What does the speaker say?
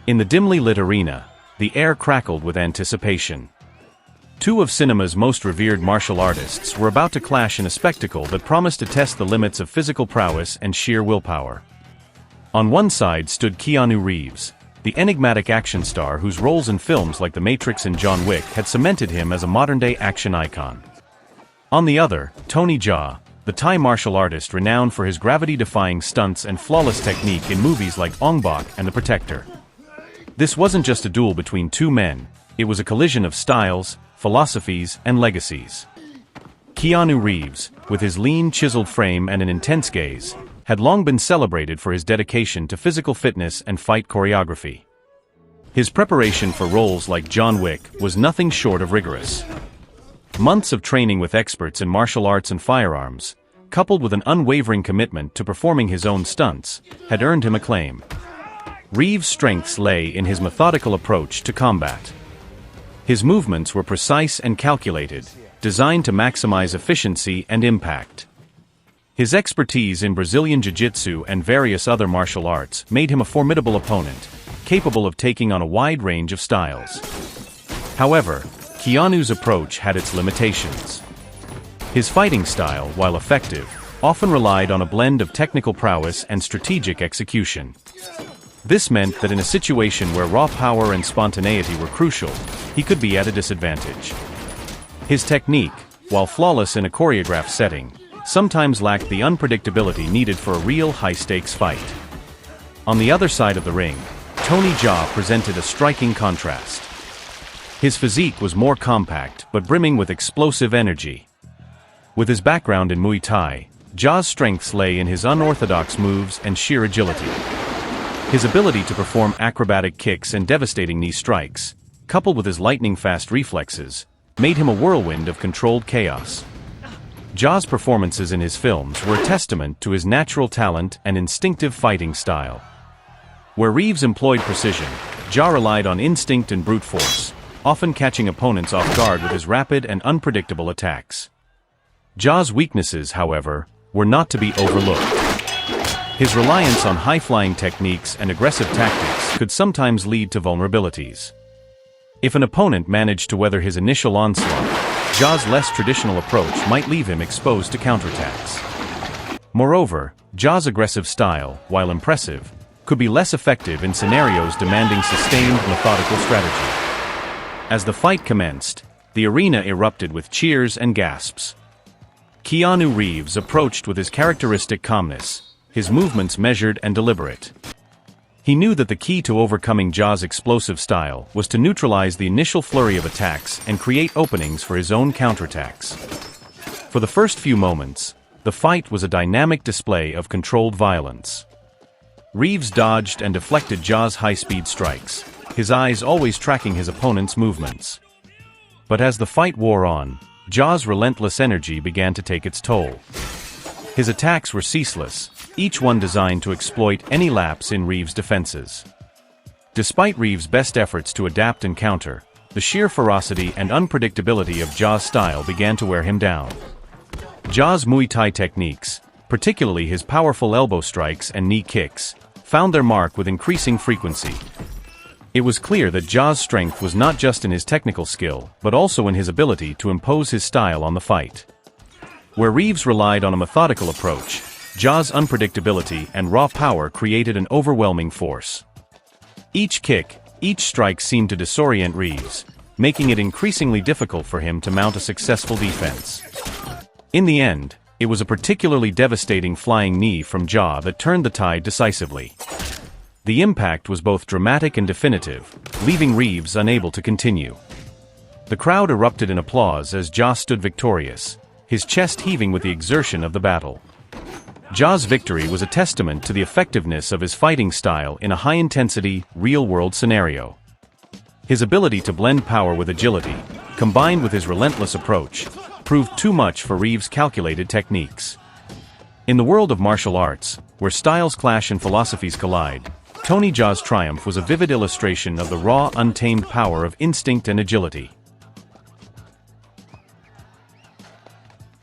In the dimly lit arena, the air crackled with anticipation. Two of cinema's most revered martial artists were about to clash in a spectacle that promised to test the limits of physical prowess and sheer willpower. On one side stood Keanu Reeves, the enigmatic action star whose roles in films like The Matrix and John Wick had cemented him as a modern-day action icon. On the other, Tony Jaa, the Thai martial artist renowned for his gravity-defying stunts and flawless technique in movies like Ong-Bak and The Protector. This wasn't just a duel between two men, it was a collision of styles, philosophies, and legacies. Keanu Reeves, with his lean, chiseled frame and an intense gaze, had long been celebrated for his dedication to physical fitness and fight choreography. His preparation for roles like John Wick was nothing short of rigorous. Months of training with experts in martial arts and firearms, coupled with an unwavering commitment to performing his own stunts, had earned him acclaim. Reeves' strengths lay in his methodical approach to combat. His movements were precise and calculated, designed to maximize efficiency and impact. His expertise in Brazilian Jiu-Jitsu and various other martial arts made him a formidable opponent, capable of taking on a wide range of styles. However, Keanu's approach had its limitations. His fighting style, while effective, often relied on a blend of technical prowess and strategic execution. This meant that in a situation where raw power and spontaneity were crucial, he could be at a disadvantage. His technique, while flawless in a choreographed setting, sometimes lacked the unpredictability needed for a real high-stakes fight. On the other side of the ring, Tony Jaa presented a striking contrast. His physique was more compact but brimming with explosive energy. With his background in Muay Thai, Jaa's strengths lay in his unorthodox moves and sheer agility. His ability to perform acrobatic kicks and devastating knee strikes, coupled with his lightning-fast reflexes, made him a whirlwind of controlled chaos. Jaa's performances in his films were a testament to his natural talent and instinctive fighting style. Where Reeves employed precision, Jaa relied on instinct and brute force, often catching opponents off guard with his rapid and unpredictable attacks. Jaa's weaknesses, however, were not to be overlooked. His reliance on high-flying techniques and aggressive tactics could sometimes lead to vulnerabilities. If an opponent managed to weather his initial onslaught, Jaa's less traditional approach might leave him exposed to counterattacks. Moreover, Jaa's aggressive style, while impressive, could be less effective in scenarios demanding sustained methodical strategy. As the fight commenced, the arena erupted with cheers and gasps. Keanu Reeves approached with his characteristic calmness, his movements measured and deliberate. He knew that the key to overcoming Jaa's explosive style was to neutralize the initial flurry of attacks and create openings for his own counterattacks. For the first few moments, the fight was a dynamic display of controlled violence. Reeves dodged and deflected Jaa's high-speed strikes, his eyes always tracking his opponent's movements. But as the fight wore on, Jaa's relentless energy began to take its toll. His attacks were ceaseless, each one designed to exploit any lapse in Reeves' defenses. Despite Reeves' best efforts to adapt and counter, the sheer ferocity and unpredictability of Jaa's style began to wear him down. Jaa's Muay Thai techniques, particularly his powerful elbow strikes and knee kicks, found their mark with increasing frequency. It was clear that Jaa's strength was not just in his technical skill, but also in his ability to impose his style on the fight. Where Reeves relied on a methodical approach, Jaa's unpredictability and raw power created an overwhelming force. Each kick, each strike seemed to disorient Reeves, making it increasingly difficult for him to mount a successful defense. In the end, it was a particularly devastating flying knee from Jaa that turned the tide decisively. The impact was both dramatic and definitive, leaving Reeves unable to continue. The crowd erupted in applause as Jaa stood victorious, his chest heaving with the exertion of the battle. Jaa's victory was a testament to the effectiveness of his fighting style in a high-intensity, real-world scenario. His ability to blend power with agility, combined with his relentless approach, proved too much for Reeves' calculated techniques. In the world of martial arts, where styles clash and philosophies collide, Tony Jaa's triumph was a vivid illustration of the raw, untamed power of instinct and agility.